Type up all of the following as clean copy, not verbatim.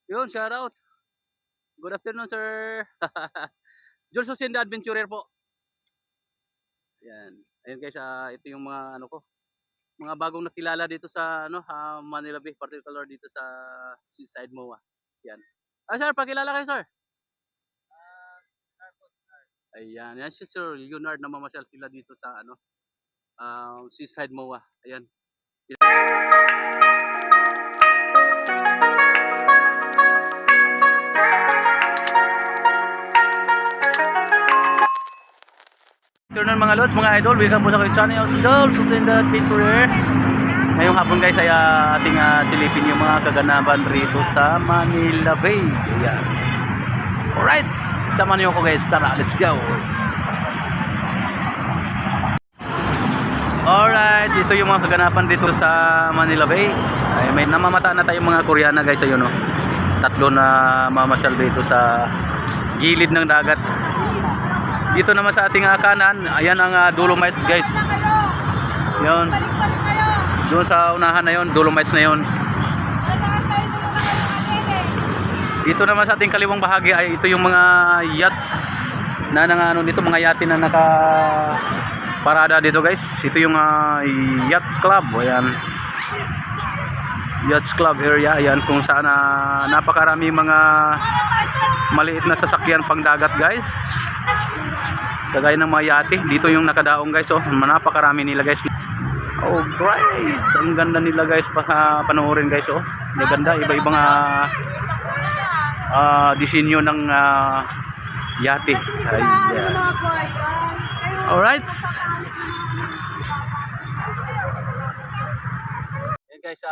Yun, shout out. Good afternoon, sir. Jules Jose the Adventurer po. Yan. Ayun guys, ito yung mga ano ko, mga bagong nakilala dito sa ano, Manila Bay, particular dito sa Seaside MOA. Yan. Sir, pakilala kayo, sir. Ayan, yan si Sir Leonard na mamasyal sila dito sa ano, Seaside MOA. Ayan. Afternoon mga lods, mga idol, welcome po sa aking channel, si Joel, Susinda Adventurer. Ngayong hapon guys ay ating silipin yung mga kaganapan rito sa Manila Bay. Ayan. Alright, samahan niyo ako guys, tara, let's go. Alright, ito yung mga kaganapan dito sa Manila Bay. Ay, may namamata na tayong mga Koreana guys, ayun no. Tatlo na mamasyal dito sa gilid ng dagat. Dito naman sa ating kanan, ayan ang Dolomites guys. Yun. Doon sa unahan na yon, Dolomites na yon. Dito naman sa ating kaliwang bahagi ay ito yung mga yachts na ano dito, mga yate na naka parada dito guys. Ito yung Yachts Club. Ayan. Yachts Club area. Ayan kung saan napakarami mga maliit na sasakyan pang dagat guys. Kagaya ng mga yate. Dito yung nakadaong guys. Oh, napakarami nila guys. Oh guys, ang ganda nila guys, panoorin guys. Oh, maganda, iba-ibang disenyo ng yate. Ayan. Alright. Ayan guys,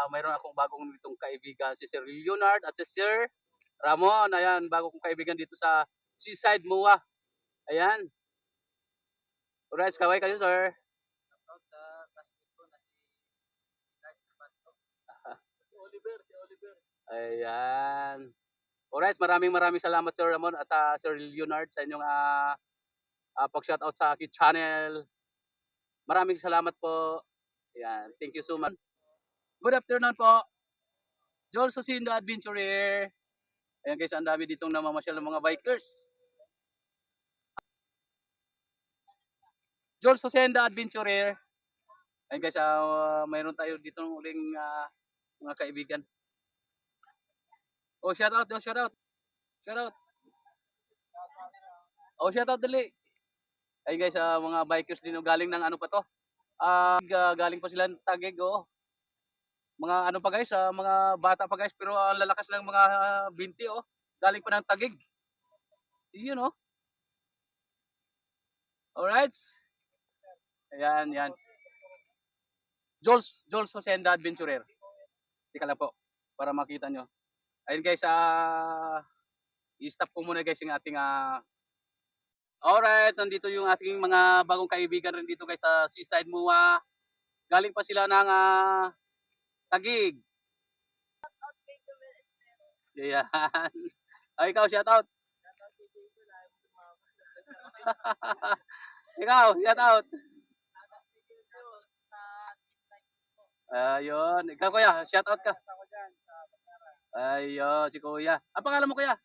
mayroon akong bagong ditong kaibigan, si Sir Leonard at si Sir Ramon. Ayan, bago kong kaibigan dito sa Seaside MOA. Ayan. Alright, kaway kayo sir. Ayan. Alright, maraming salamat Sir Ramon at Sir Leonard sa inyong pag-shoutout sa aking channel. Maraming salamat po. Ayan, thank you so much. Good afternoon po. Joel Susindo Adventurer. Ayan guys, ang dami ditong namamasyal ng mga bikers. Joel Susindo Adventurer. Ayan guys, mayroon tayo ditong uling mga kaibigan. Oh, shout out, shout out. Shout out. Oh, shout out dali. Ay guys, mga bikers din galing ng ano pa to. Galing pa sila ng Taguig, oh. Mga ano pa guys, mga bata pa guys, pero ang lalakas lang mga 20 oh. Galing pa ng Taguig. Yun oh. Alright. Ayan, yan. Jules Hosenda Adventurer. Tika lang po, para makita nyo. Ayun guys, i-stop ko muna guys yung ating alright, nandito yung ating mga bagong kaibigan rin dito guys sa Seaside MOA. Galing pa sila ng Taguig. Ayan. Ay, ikaw, shout out. Ikaw, shout out. Ayun. Ikaw kuya, shout out ka. Ayun, si kuya. Ang pangalan mo kuya?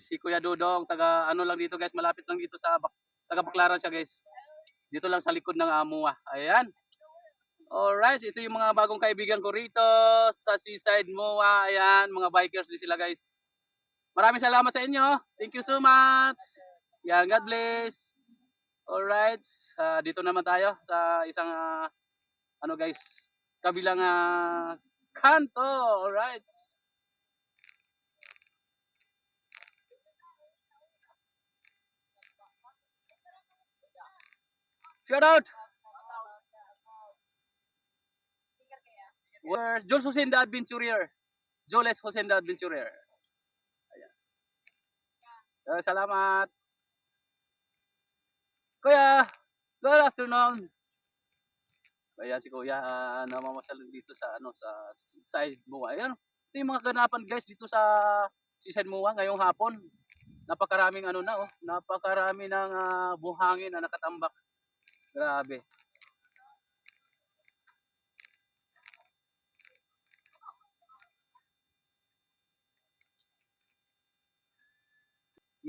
Si Kuya Dudong, taga ano lang dito guys, malapit lang dito sa taga Baclaran siya guys. Dito lang sa likod ng MOA. Ayan. Alright, ito yung mga bagong kaibigan ko rito sa Seaside MOA. Ayan, mga bikers din sila guys. Maraming salamat sa inyo. Thank you so much. Yan, God bless. Alright, dito naman tayo sa isang ano guys, kabilang kanto. Alright. Shout out. We're Jules Hussein the Adventurer. Jules Hussein the Adventurer. Ayan. Salamat. Kuya, good afternoon. Ayan si Kuya, namamasyal dito sa ano sa Seaside MOA. Ayan, ito yung mga ganapan guys dito sa Seaside MOA ngayong hapon. Napakaraming ano na oh, napakarami ng buhangin na nakatambak. Grabe.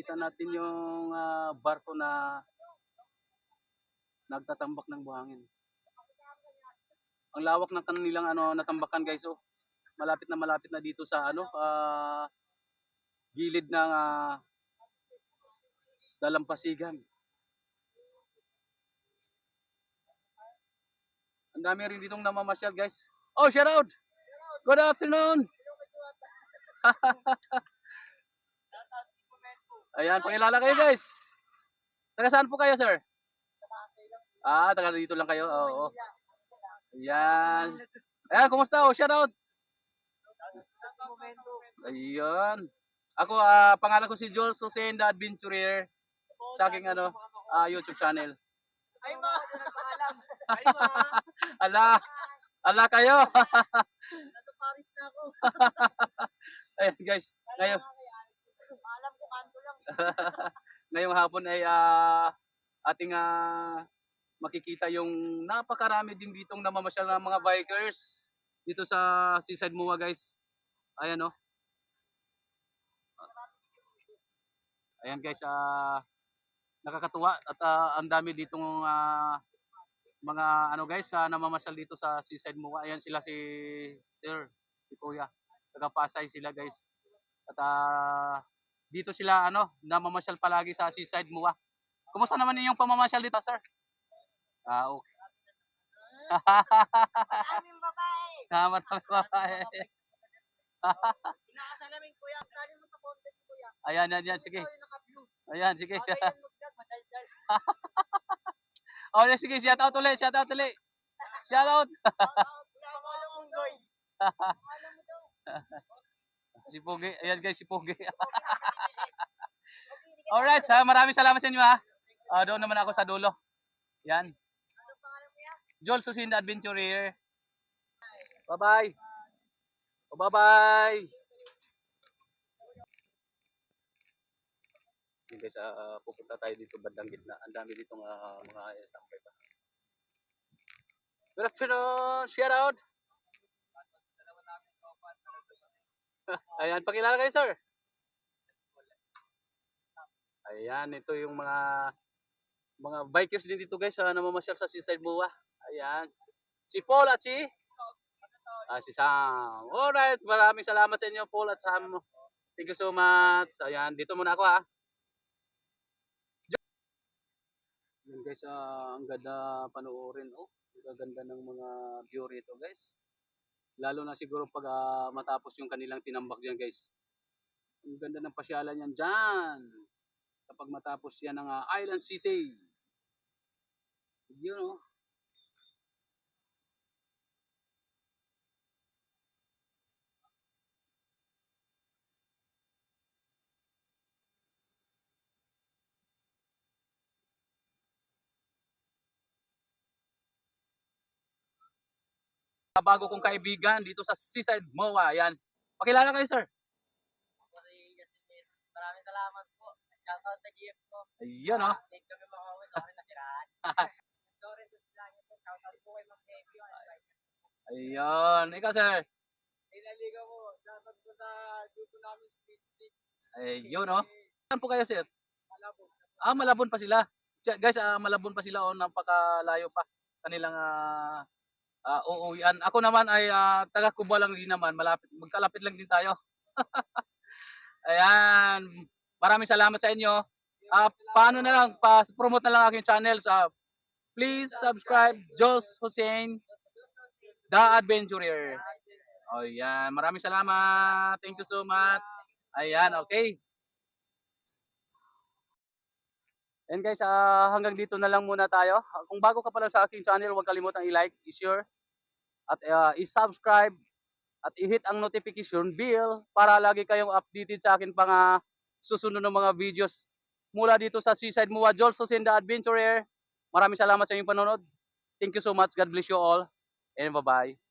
Makita natin yung barko na nagtatambak ng buhangin. Ang lawak ng kanilang natambakan guys. Oh. Malapit na dito sa gilid ng dalampasigan. Ang dami rin ditong namamasyal guys. Oh, shout out! Good afternoon! Ayan, pakilala kayo guys. Taga saan po kayo, sir? Taga dito lang kayo. Oo. Ayan. Ayan, kumusta? Oh, shout out! Ayan. Ako, pangalan ko si Jules Hussein, the Adventurer. Sa aking YouTube channel. Ay ma, nagpaalam. Ay ma. Ala kayo. Nasa Paris na ako. Ayan guys, ngayon. Alam ko kanto lang. Ngayong hapon ay ating makikita yung napakarami din ditong namamasyal ng mga bikers dito sa Seaside Mua guys. Ayan oh. Ayan guys, nakakatuwa at ang dami ditong mga guys namamasyal dito sa Seaside Mua. Ayan sila si Sir, si Kuya. Taga Pasay sila guys. At dito sila namamasyal palagi sa Seaside Mua. Kumusta naman yung pamamasyal dito, sir? Okay. Maraming babae. Maraming babae. Nakasalamin kuya. Kali mo sa content kuya. Ayan, sige. Ayan, sige. Okay, yan mag-vlog, madaldal. Oh, sige, shout out ulit. Shout out. Sa mga munggoy. Alam mo daw. Si Pogi. Ayan guys, si Pogi. Alright, maraming salamat sa inyo ha. Doon naman ako sa dulo. Yan. Ano pangalan mo yan? Jules Hussein, the Adventurer. Bye-bye. Bye-bye. Yung guys, pupunta tayo dito bandang gitna. Ang dami ditong mga standby pa. Good afternoon. Shout out. Ayan, pakilala kayo, sir. Ayan, ito yung mga bikers din dito guys, namamasyal sa Seaside Mua. Ayan. Si Paul at si Sam. Alright, maraming salamat sa inyo, Paul at Sam. Thank you so much. Ayan, dito muna ako ha. Ayan guys, ang ganda panoorin. Oh, ang ganda ng mga view rito guys. Lalo na siguro pag matapos yung kanilang tinambak dyan guys. Ang ganda ng pasyalan yan dyan. Kapag matapos yan ng Island City. Yun oh. Bago kong kaibigan dito sa Seaside Mua. Yan. Pakilala kayo, sir. Maraming salamat po. Shoutout sa GF ko. Ayun oh. Late kami makauwi. Sorry na siraan. Sorry to sila niyo po. Shoutout po kay Ma'am Tevio. Ayun. Ikaw, sir. Inaliga mo. Shoutout po sa grupo namin Street Stick. Ayun oh. Saan po kayo, sir? Malabog. Malabon pa sila. Guys, malabon pa sila oh. Napakalayo pa. Kanilang uuwian. Ako naman ay taga Cuba lang din naman. Magkalapit lang din tayo. Ayan. Maraming salamat sa inyo. Paano na lang, promote na lang aking channel sa please subscribe Jules Hussein, the Adventurer. Oh, yan. Maraming salamat. Thank you so much. Ayan, okay. And guys, hanggang dito na lang muna tayo. Kung bago ka pa lang sa aking channel, huwag kalimutang i-like, i-share, at i-subscribe, at i-hit ang notification bell para lagi kayong updated sa akin pang susunod ng mga videos mula dito sa Seaside Mua, Jules Hussein, the Adventurer. Maraming salamat sa inyong panonood. Thank you so much. God bless you all. And bye-bye.